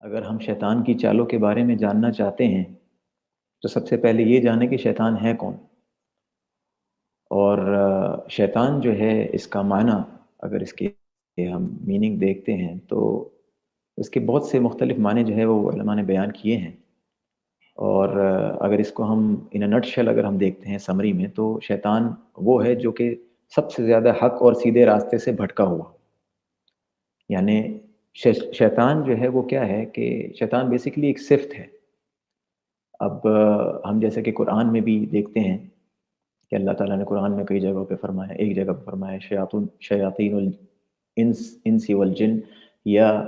اگر ہم شیطان کی چالوں کے بارے میں جاننا چاہتے ہیں تو سب سے پہلے یہ جانیں کہ شیطان ہے کون. اور شیطان جو ہے اس کا معنی اگر اس کے ہم میننگ دیکھتے ہیں تو اس کے بہت سے مختلف معنی جو ہے وہ علماء نے بیان کیے ہیں. اور اگر اس کو ہم ان اے نٹ شیل اگر ہم دیکھتے ہیں سمری میں تو شیطان وہ ہے جو کہ سب سے زیادہ حق اور سیدھے راستے سے بھٹکا ہوا. یعنی شیطان جو ہے وہ کیا ہے کہ شیطان بیسیکلی ایک صفت ہے. اب ہم جیسے کہ قرآن میں بھی دیکھتے ہیں کہ اللہ تعالیٰ نے قرآن میں کئی جگہوں پہ فرمایا. ایک جگہ پہ فرمایا شیاطین الانس والجن، یا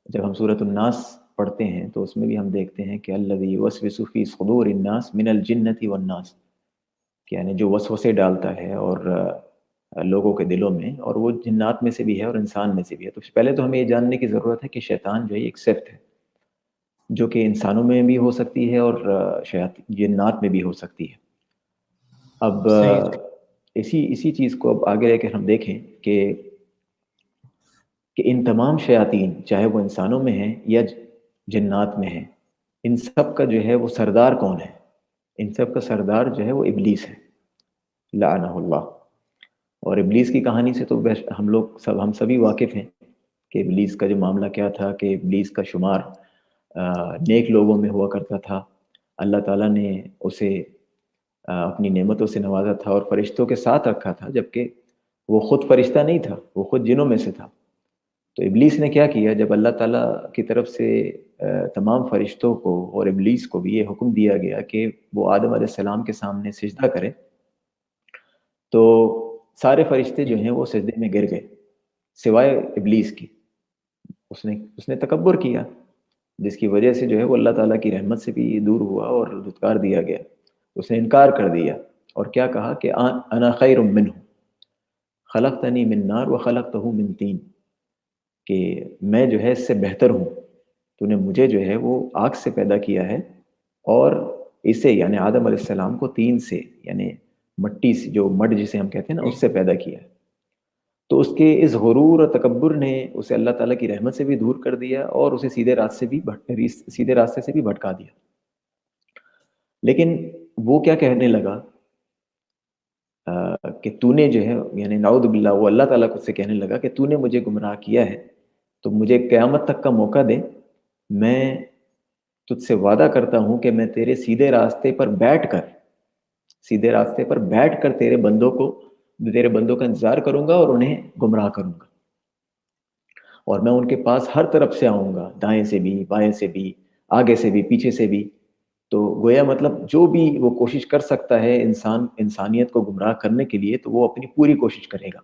جب ہم سورۃ الناس پڑھتے ہیں تو اس میں بھی ہم دیکھتے ہیں کہ الذی یوسوس فی صدور الناس من الجنۃ والناس، یعنی جو وسوسے ڈالتا ہے اور لوگوں کے دلوں میں، اور وہ جنات میں سے بھی ہے اور انسان میں سے بھی ہے. تو پہلے تو ہمیں یہ جاننے کی ضرورت ہے کہ شیطان جو ہے ایک صفت ہے جو کہ انسانوں میں بھی ہو سکتی ہے اور جنات میں بھی ہو سکتی ہے. اب صحیح. اسی چیز کو اب آگے رہ کے ہم دیکھیں کہ ان تمام شیاطین چاہے وہ انسانوں میں ہیں یا جنات میں ہیں، ان سب کا جو ہے وہ سردار کون ہے؟ ان سب کا سردار جو ہے وہ ابلیس ہے، لعنہ اللہ. اور ابلیس کی کہانی سے تو ہم سبھی واقف ہیں کہ ابلیس کا جو معاملہ کیا تھا، کہ ابلیس کا شمار نیک لوگوں میں ہوا کرتا تھا. اللہ تعالیٰ نے اسے اپنی نعمتوں سے نوازا تھا اور فرشتوں کے ساتھ رکھا تھا، جبکہ وہ خود فرشتہ نہیں تھا، وہ خود جنوں میں سے تھا. تو ابلیس نے کیا کیا، جب اللہ تعالیٰ کی طرف سے تمام فرشتوں کو اور ابلیس کو بھی یہ حکم دیا گیا کہ وہ آدم علیہ السلام کے سامنے سجدہ کرے، تو سارے فرشتے جو ہیں وہ سجدے میں گر گئے سوائے ابلیس کی. اس نے تکبر کیا، جس کی وجہ سے جو ہے وہ اللہ تعالیٰ کی رحمت سے بھی دور ہوا اور دھتکار دیا گیا. اس نے انکار کر دیا اور کیا کہا کہ انا خیر منہ خلقتنی من نار وخلقتہ من طین، کہ میں جو ہے اس سے بہتر ہوں، تو نے مجھے جو ہے وہ آگ سے پیدا کیا ہے اور اسے یعنی آدم علیہ السلام کو طین سے یعنی مٹی سے، جو مڈ جسے ہم کہتے ہیں نا، اس سے پیدا کیا ہے. تو اس کے اس غرور اور تکبر نے اسے اللہ تعالیٰ کی رحمت سے بھی دور کر دیا اور اسے سیدھے راستے سے بھی بھٹکا دیا. لیکن وہ کیا کہنے لگا کہ تو نے جو ہے، یعنی نعوذ باللہ، وہ اللہ تعالیٰ سے کہنے لگا کہ تو نے مجھے گمراہ کیا ہے تو مجھے قیامت تک کا موقع دے، میں تجھ سے وعدہ کرتا ہوں کہ میں تیرے سیدھے راستے پر بیٹھ کر تیرے بندوں کا انتظار کروں گا اور انہیں گمراہ کروں گا. اور میں ان کے پاس ہر طرف سے آؤں گا، دائیں سے بھی، بائیں سے بھی، آگے سے بھی، پیچھے سے بھی. تو گویا مطلب جو بھی وہ کوشش کر سکتا ہے انسانیت کو گمراہ کرنے کے لیے، تو وہ اپنی پوری کوشش کرے گا.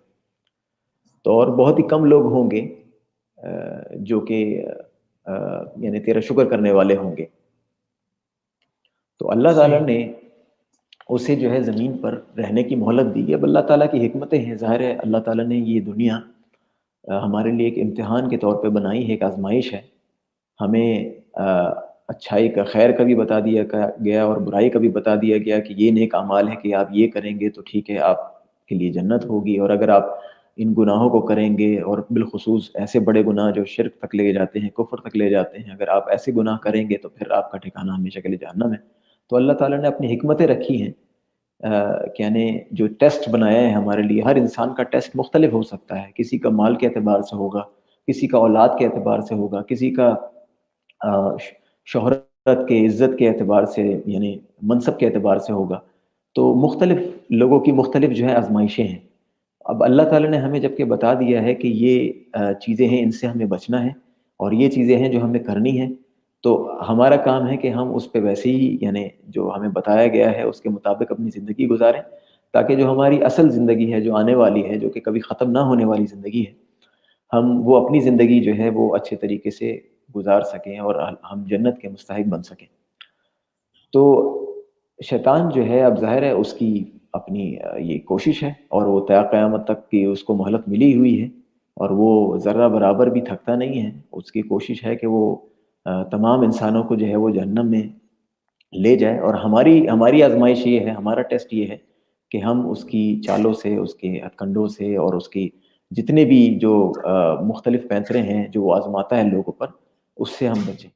تو اور بہت ہی کم لوگ ہوں گے جو کہ یعنی تیرا شکر کرنے والے ہوں گے. تو اللہ تعالیٰ صحیح. نے اسے جو ہے زمین پر رہنے کی مہلت دی. اب اللہ تعالیٰ کی حکمتیں ہیں، ظاہر ہے اللہ تعالیٰ نے یہ دنیا ہمارے لیے ایک امتحان کے طور پہ بنائی ہے، ایک آزمائش ہے. ہمیں اچھائی کا، خیر کا بھی بتا دیا گیا اور برائی کا بھی بتا دیا گیا کہ یہ نیک اعمال ہے کہ آپ یہ کریں گے تو ٹھیک ہے، آپ کے لیے جنت ہوگی، اور اگر آپ ان گناہوں کو کریں گے، اور بالخصوص ایسے بڑے گناہ جو شرک تک لے جاتے ہیں، کفر تک لے جاتے ہیں، اگر آپ ایسے گناہ کریں گے تو پھر آپ کا ٹھکانہ ہمیشہ کے لیے جہنم ہے. تو اللہ تعالیٰ نے اپنی حکمتیں رکھی ہیں کہ یعنی جو ٹیسٹ بنایا ہے ہمارے لیے. ہر انسان کا ٹیسٹ مختلف ہو سکتا ہے، کسی کا مال کے اعتبار سے ہوگا، کسی کا اولاد کے اعتبار سے ہوگا، کسی کا شہرت کے، عزت کے اعتبار سے، یعنی منصب کے اعتبار سے ہوگا. تو مختلف لوگوں کی مختلف جو ہے آزمائشیں ہیں. اب اللہ تعالیٰ نے ہمیں جب کہ بتا دیا ہے کہ یہ چیزیں ہیں، ان سے ہمیں بچنا ہے اور یہ چیزیں ہیں جو ہمیں کرنی ہیں، تو ہمارا کام ہے کہ ہم اس پہ ویسے ہی یعنی جو ہمیں بتایا گیا ہے اس کے مطابق اپنی زندگی گزاریں، تاکہ جو ہماری اصل زندگی ہے، جو آنے والی ہے، جو کہ کبھی ختم نہ ہونے والی زندگی ہے، ہم وہ اپنی زندگی جو ہے وہ اچھے طریقے سے گزار سکیں اور ہم جنت کے مستحق بن سکیں. تو شیطان جو ہے، اب ظاہر ہے اس کی اپنی یہ کوشش ہے اور وہ تا قیامت تک کی اس کو مہلت ملی ہوئی ہے، اور وہ ذرہ برابر بھی تھکتا نہیں ہے. اس کی کوشش ہے کہ وہ تمام انسانوں کو جو ہے وہ جہنم میں لے جائے. اور ہماری آزمائش یہ ہے، ہمارا ٹیسٹ یہ ہے کہ ہم اس کی چالوں سے، اس کے ہتھ کنڈوں سے، اور اس کی جتنے بھی جو مختلف پینترے ہیں جو وہ آزماتا ہے لوگوں پر، اس سے ہم بچیں.